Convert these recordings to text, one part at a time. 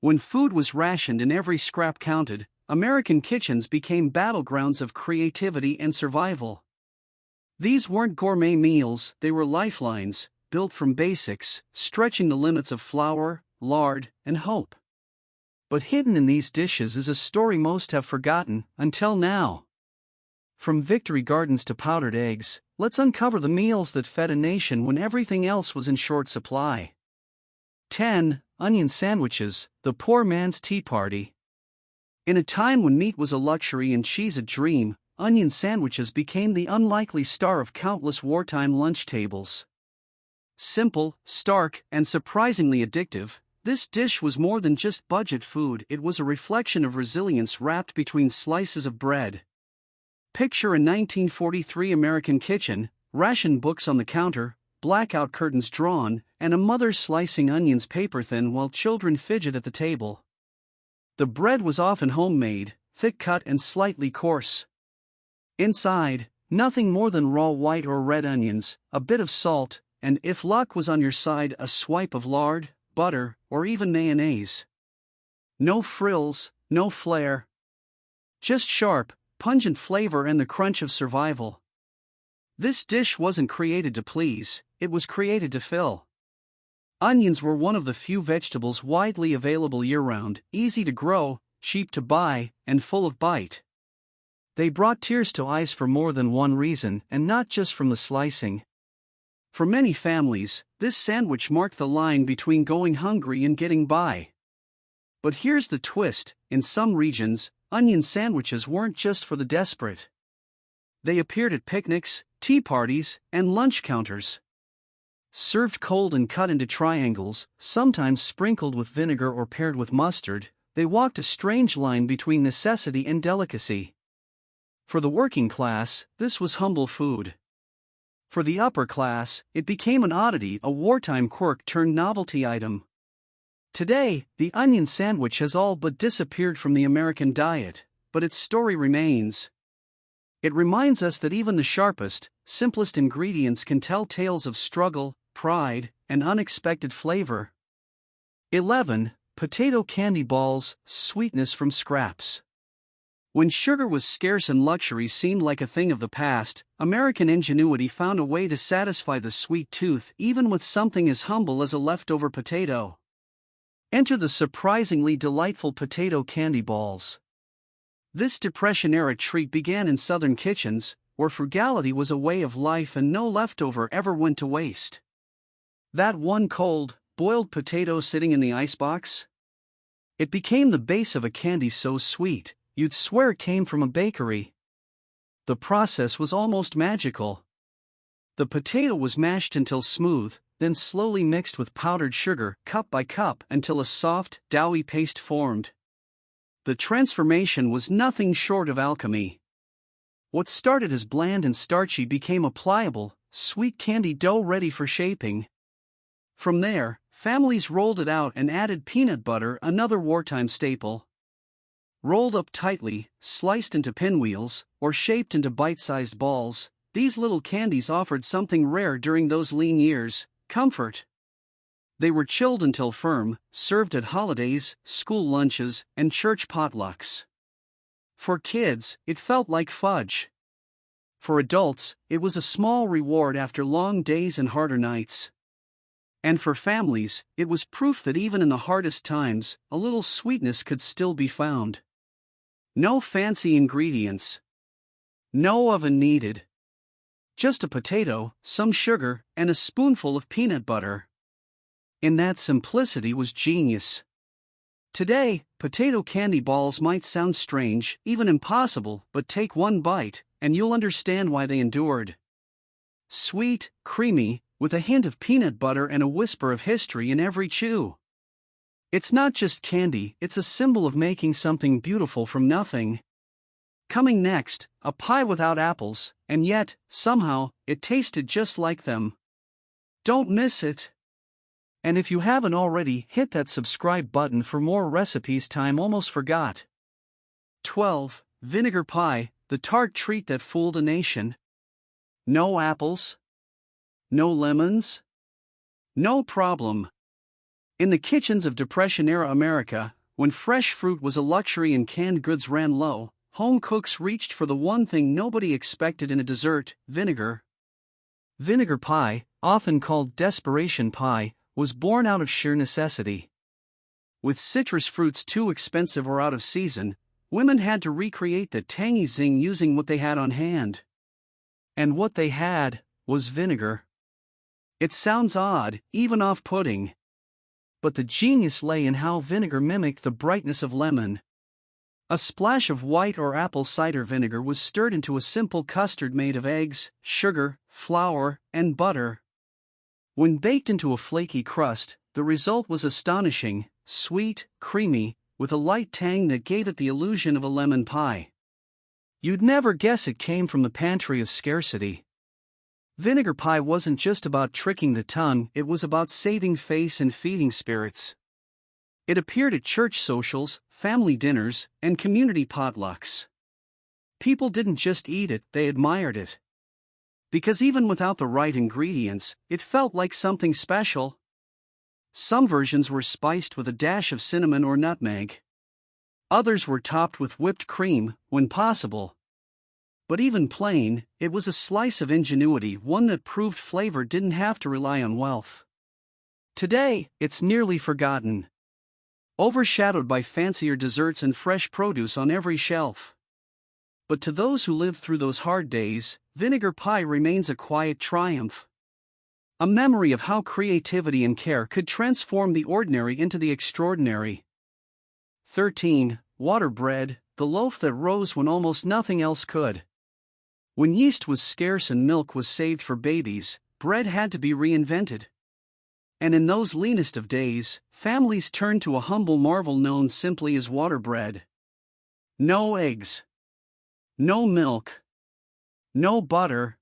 When food was rationed and every scrap counted, American kitchens became battlegrounds of creativity and survival. These weren't gourmet meals, they were lifelines, built from basics, stretching the limits of flour, lard, and hope. But hidden in these dishes is a story most have forgotten, until now. From victory gardens to powdered eggs, let's uncover the meals that fed a nation when everything else was in short supply. 10. Onion sandwiches, the poor man's tea party. In a time when meat was a luxury and cheese a dream, onion sandwiches became the unlikely star of countless wartime lunch tables. Simple, stark, and surprisingly addictive, this dish was more than just budget food, it was a reflection of resilience wrapped between slices of bread. Picture a 1943 American kitchen, ration books on the counter, blackout curtains drawn, and a mother slicing onions paper-thin while children fidget at the table. The bread was often homemade, thick-cut and slightly coarse. Inside, nothing more than raw white or red onions, a bit of salt, and if luck was on your side, a swipe of lard, butter, or even mayonnaise. No frills, no flair. Just sharp, pungent flavor and the crunch of survival. This dish wasn't created to please, it was created to fill. Onions were one of the few vegetables widely available year-round, easy to grow, cheap to buy, and full of bite. They brought tears to eyes for more than one reason, and not just from the slicing. For many families, this sandwich marked the line between going hungry and getting by. But here's the twist, in some regions, onion sandwiches weren't just for the desperate. They appeared at picnics, tea parties, and lunch counters. Served cold and cut into triangles, sometimes sprinkled with vinegar or paired with mustard, they walked a strange line between necessity and delicacy. For the working class, this was humble food. For the upper class, it became an oddity, a wartime quirk turned novelty item. Today, the onion sandwich has all but disappeared from the American diet, but its story remains. It reminds us that even the sharpest, simplest ingredients can tell tales of struggle, pride, and unexpected flavor. 11. Potato candy balls, sweetness from scraps. When sugar was scarce and luxury seemed like a thing of the past, American ingenuity found a way to satisfy the sweet tooth even with something as humble as a leftover potato. Enter the surprisingly delightful potato candy balls. This Depression-era treat began in Southern kitchens, where frugality was a way of life and no leftover ever went to waste. That one cold, boiled potato sitting in the icebox? It became the base of a candy so sweet, you'd swear it came from a bakery. The process was almost magical. The potato was mashed until smooth, then slowly mixed with powdered sugar, cup by cup, until a soft, doughy paste formed. The transformation was nothing short of alchemy. What started as bland and starchy became a pliable, sweet candy dough ready for shaping. From there, families rolled it out and added peanut butter, another wartime staple. Rolled up tightly, sliced into pinwheels, or shaped into bite-sized balls, these little candies offered something rare during those lean years: comfort. They were chilled until firm, served at holidays, school lunches, and church potlucks. For kids, it felt like fudge. For adults, it was a small reward after long days and harder nights. And for families, it was proof that even in the hardest times, a little sweetness could still be found. No fancy ingredients. No oven needed. Just a potato, some sugar, and a spoonful of peanut butter. In that simplicity was genius. Today, potato candy balls might sound strange, even impossible, but take one bite, and you'll understand why they endured. Sweet, creamy, with a hint of peanut butter and a whisper of history in every chew. It's not just candy, it's a symbol of making something beautiful from nothing. Coming next, a pie without apples, and yet, somehow, it tasted just like them. Don't miss it. And if you haven't already, hit that subscribe button for more recipes time almost forgot. 12. Vinegar pie, the tart treat that fooled a nation. No apples? No lemons? No problem. In the kitchens of Depression-era America, when fresh fruit was a luxury and canned goods ran low, home cooks reached for the one thing nobody expected in a dessert: vinegar. Vinegar pie, often called desperation pie, was born out of sheer necessity. With citrus fruits too expensive or out of season, women had to recreate the tangy zing using what they had on hand. And what they had was vinegar. It sounds odd, even off-putting. But the genius lay in how vinegar mimicked the brightness of lemon. A splash of white or apple cider vinegar was stirred into a simple custard made of eggs, sugar, flour, and butter. When baked into a flaky crust, the result was astonishing: sweet, creamy, with a light tang that gave it the illusion of a lemon pie. You'd never guess it came from the pantry of scarcity. Vinegar pie wasn't just about tricking the tongue, it was about saving face and feeding spirits. It appeared at church socials, family dinners, and community potlucks. People didn't just eat it, they admired it. Because even without the right ingredients, it felt like something special. Some versions were spiced with a dash of cinnamon or nutmeg. Others were topped with whipped cream, when possible. But even plain, it was a slice of ingenuity, one that proved flavor didn't have to rely on wealth. Today, it's nearly forgotten, overshadowed by fancier desserts and fresh produce on every shelf. But to those who lived through those hard days, vinegar pie remains a quiet triumph. A memory of how creativity and care could transform the ordinary into the extraordinary. 13. Water bread, the loaf that rose when almost nothing else could. When yeast was scarce and milk was saved for babies, bread had to be reinvented. And in those leanest of days, families turned to a humble marvel known simply as water bread. No eggs. No milk. No butter.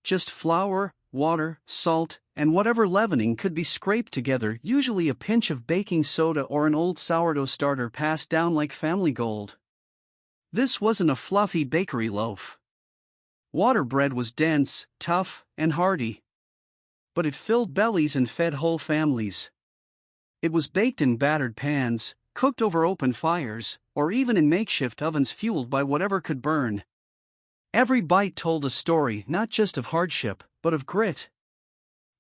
Just flour, water, salt, and whatever leavening could be scraped together, usually a pinch of baking soda or an old sourdough starter passed down like family gold. This wasn't a fluffy bakery loaf. Water bread was dense, tough, and hearty. But it filled bellies and fed whole families. It was baked in battered pans, cooked over open fires, or even in makeshift ovens fueled by whatever could burn. Every bite told a story not just of hardship, but of grit.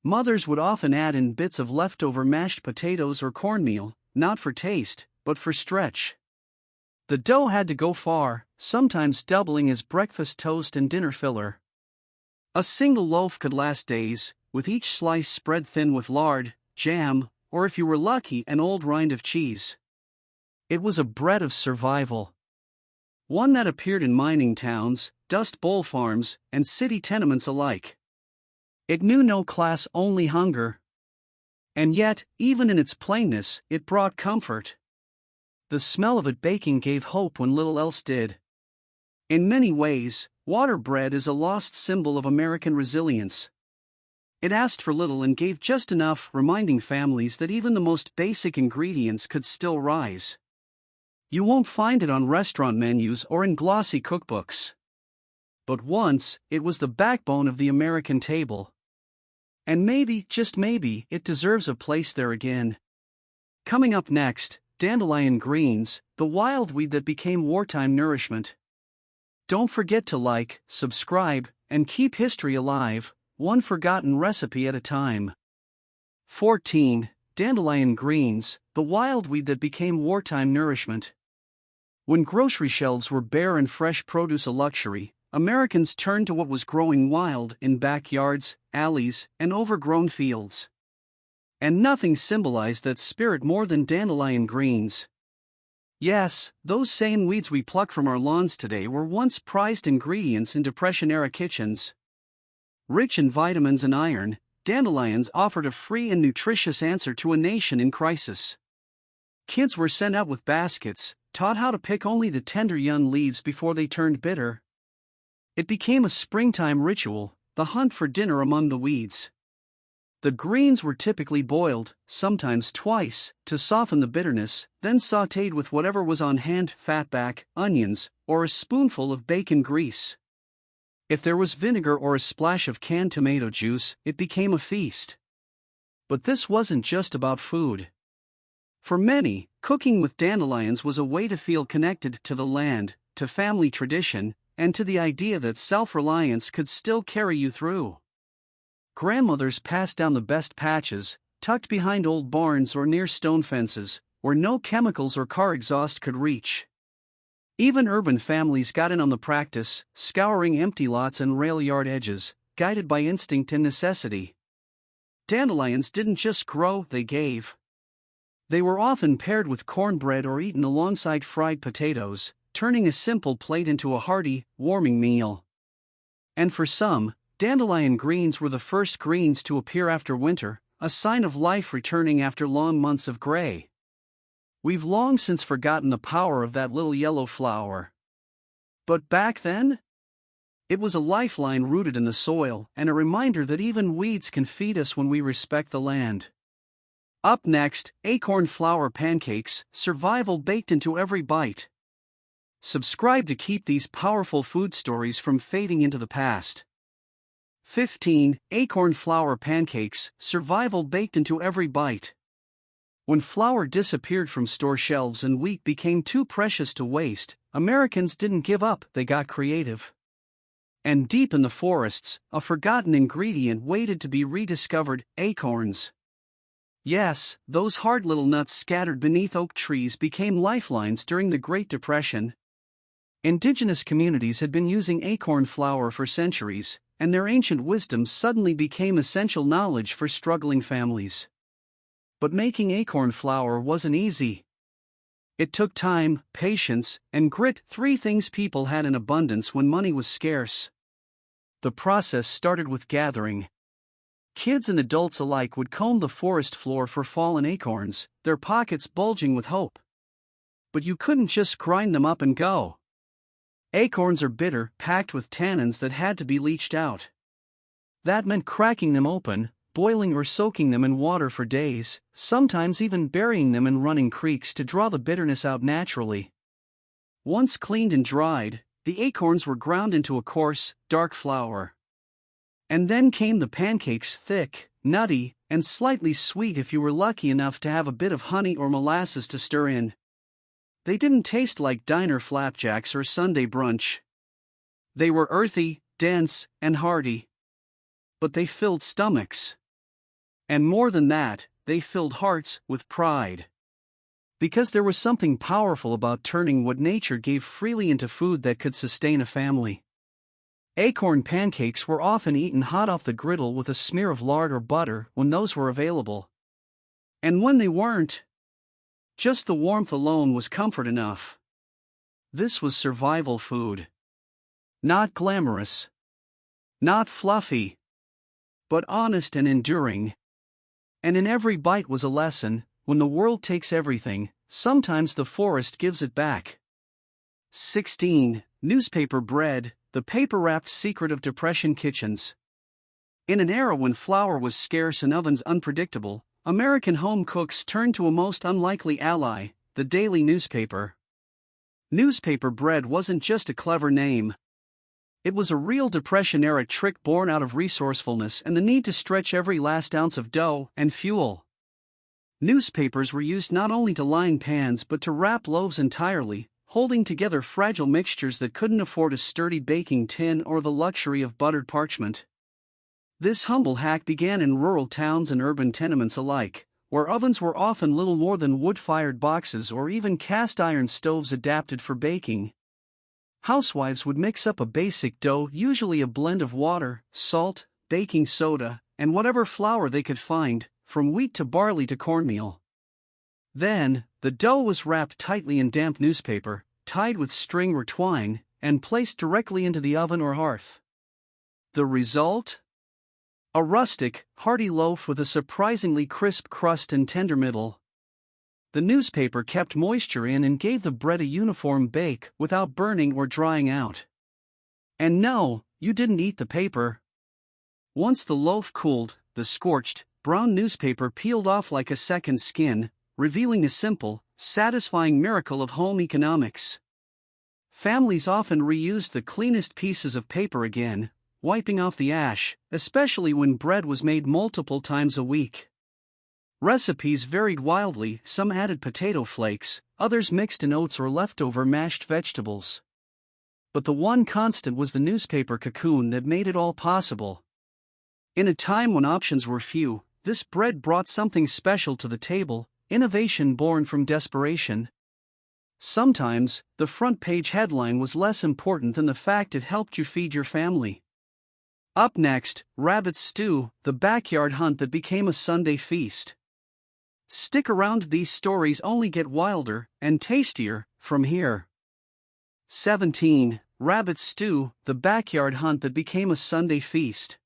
Mothers would often add in bits of leftover mashed potatoes or cornmeal, not for taste, but for stretch. The dough had to go far, sometimes doubling as breakfast toast and dinner filler. A single loaf could last days, with each slice spread thin with lard, jam, or if you were lucky, an old rind of cheese. It was a bread of survival. One that appeared in mining towns, dust bowl farms, and city tenements alike. It knew no class, only hunger. And yet, even in its plainness, it brought comfort. The smell of it baking gave hope when little else did. In many ways, water bread is a lost symbol of American resilience. It asked for little and gave just enough, reminding families that even the most basic ingredients could still rise. You won't find it on restaurant menus or in glossy cookbooks. But once, it was the backbone of the American table. And maybe, just maybe, it deserves a place there again. Coming up next, Dandelion Greens, the wild weed that became wartime nourishment. Don't forget to like, subscribe, and keep history alive, one forgotten recipe at a time. 14. Dandelion Greens, the wild weed that became wartime nourishment. When grocery shelves were bare and fresh produce a luxury, Americans turned to what was growing wild in backyards, alleys, and overgrown fields. And nothing symbolized that spirit more than dandelion greens. Yes, those same weeds we pluck from our lawns today were once prized ingredients in Depression-era kitchens. Rich in vitamins and iron, dandelions offered a free and nutritious answer to a nation in crisis. Kids were sent out with baskets, taught how to pick only the tender young leaves before they turned bitter. It became a springtime ritual, the hunt for dinner among the weeds. The greens were typically boiled, sometimes twice, to soften the bitterness, then sautéed with whatever was on hand: fatback, onions, or a spoonful of bacon grease. If there was vinegar or a splash of canned tomato juice, it became a feast. But this wasn't just about food. For many, cooking with dandelions was a way to feel connected to the land, to family tradition, and to the idea that self-reliance could still carry you through. Grandmothers passed down the best patches, tucked behind old barns or near stone fences, where no chemicals or car exhaust could reach. Even urban families got in on the practice, scouring empty lots and rail yard edges, guided by instinct and necessity. Dandelions didn't just grow, they gave. They were often paired with cornbread or eaten alongside fried potatoes, turning a simple plate into a hearty, warming meal. And for some, dandelion greens were the first greens to appear after winter, a sign of life returning after long months of gray. We've long since forgotten the power of that little yellow flower. But back then? It was a lifeline rooted in the soil and a reminder that even weeds can feed us when we respect the land. Up next, acorn flour pancakes, survival baked into every bite. Subscribe to keep these powerful food stories from fading into the past. 15. Acorn flour pancakes, survival baked into every bite. When flour disappeared from store shelves and wheat became too precious to waste, Americans didn't give up, they got creative. And deep in the forests, a forgotten ingredient waited to be rediscovered: acorns. Yes, those hard little nuts scattered beneath oak trees became lifelines during the Great Depression. Indigenous communities had been using acorn flour for centuries, and their ancient wisdom suddenly became essential knowledge for struggling families. But making acorn flour wasn't easy. It took time, patience, and grit, three things people had in abundance when money was scarce. The process started with gathering. Kids and adults alike would comb the forest floor for fallen acorns, their pockets bulging with hope. But you couldn't just grind them up and go. Acorns are bitter, packed with tannins that had to be leached out. That meant cracking them open, boiling or soaking them in water for days, sometimes even burying them in running creeks to draw the bitterness out naturally. Once cleaned and dried, the acorns were ground into a coarse, dark flour. And then came the pancakes, thick, nutty, and slightly sweet if you were lucky enough to have a bit of honey or molasses to stir in. They didn't taste like diner flapjacks or Sunday brunch. They were earthy, dense, and hearty. But they filled stomachs. And more than that, they filled hearts with pride. Because there was something powerful about turning what nature gave freely into food that could sustain a family. Acorn pancakes were often eaten hot off the griddle with a smear of lard or butter when those were available. And when they weren't, just the warmth alone was comfort enough. This was survival food. Not glamorous. Not fluffy. But honest and enduring. And in every bite was a lesson: when the world takes everything, sometimes the forest gives it back. 16. Newspaper bread, the paper-wrapped secret of Depression kitchens. In an era when flour was scarce and ovens unpredictable, American home cooks turned to a most unlikely ally: the daily newspaper. Newspaper bread wasn't just a clever name. It was a real Depression-era trick born out of resourcefulness and the need to stretch every last ounce of dough and fuel. Newspapers were used not only to line pans but to wrap loaves entirely, holding together fragile mixtures that couldn't afford a sturdy baking tin or the luxury of buttered parchment. This humble hack began in rural towns and urban tenements alike, where ovens were often little more than wood-fired boxes or even cast-iron stoves adapted for baking. Housewives would mix up a basic dough, usually a blend of water, salt, baking soda, and whatever flour they could find, from wheat to barley to cornmeal. Then, the dough was wrapped tightly in damp newspaper, tied with string or twine, and placed directly into the oven or hearth. The result? A rustic, hearty loaf with a surprisingly crisp crust and tender middle. The newspaper kept moisture in and gave the bread a uniform bake without burning or drying out. And no, you didn't eat the paper. Once the loaf cooled, the scorched, brown newspaper peeled off like a second skin, revealing a simple, satisfying miracle of home economics. Families often reused the cleanest pieces of paper again, wiping off the ash, especially when bread was made multiple times a week. Recipes varied wildly, some added potato flakes, others mixed in oats or leftover mashed vegetables. But the one constant was the newspaper cocoon that made it all possible. In a time when options were few, this bread brought something special to the table, innovation born from desperation. Sometimes, the front page headline was less important than the fact it helped you feed your family. Up next, rabbit stew, the backyard hunt that became a Sunday feast. Stick around, these stories only get wilder and tastier from here. 17. Rabbit stew, the backyard hunt that became a Sunday feast.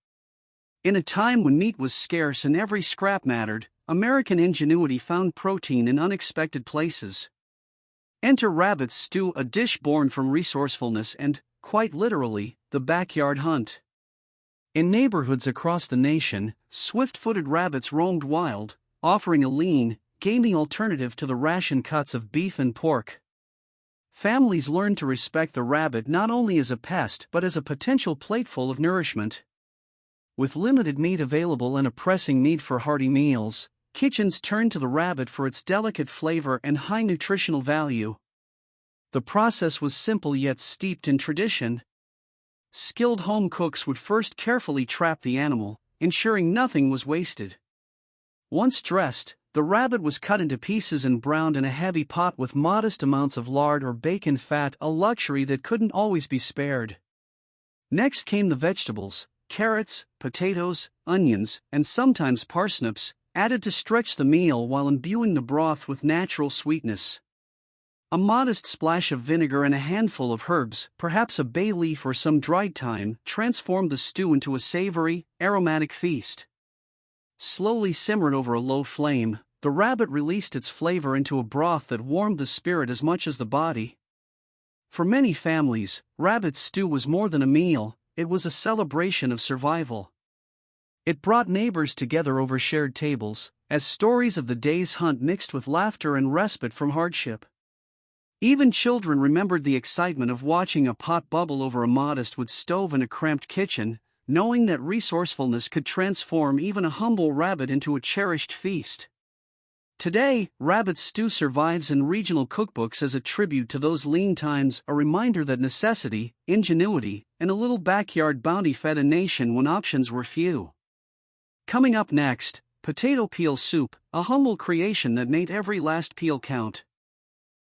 In a time when meat was scarce and every scrap mattered, American ingenuity found protein in unexpected places. Enter rabbit stew, a dish born from resourcefulness and, quite literally, the backyard hunt. In neighborhoods across the nation, swift-footed rabbits roamed wild, offering a lean, gamey alternative to the ration cuts of beef and pork. Families learned to respect the rabbit not only as a pest but as a potential plateful of nourishment. With limited meat available and a pressing need for hearty meals, kitchens turned to the rabbit for its delicate flavor and high nutritional value. The process was simple yet steeped in tradition. Skilled home cooks would first carefully trap the animal, ensuring nothing was wasted. Once dressed, the rabbit was cut into pieces and browned in a heavy pot with modest amounts of lard or bacon fat, a luxury that couldn't always be spared. Next came the vegetables, carrots, potatoes, onions, and sometimes parsnips, added to stretch the meal while imbuing the broth with natural sweetness. A modest splash of vinegar and a handful of herbs, perhaps a bay leaf or some dried thyme, transformed the stew into a savory, aromatic feast. Slowly simmered over a low flame, the rabbit released its flavor into a broth that warmed the spirit as much as the body. For many families, rabbit stew was more than a meal, it was a celebration of survival. It brought neighbors together over shared tables, as stories of the day's hunt mixed with laughter and respite from hardship. Even children remembered the excitement of watching a pot bubble over a modest wood stove in a cramped kitchen, knowing that resourcefulness could transform even a humble rabbit into a cherished feast. Today, rabbit stew survives in regional cookbooks as a tribute to those lean times, a reminder that necessity, ingenuity, and a little backyard bounty fed a nation when options were few. Coming up next, potato peel soup, a humble creation that made every last peel count.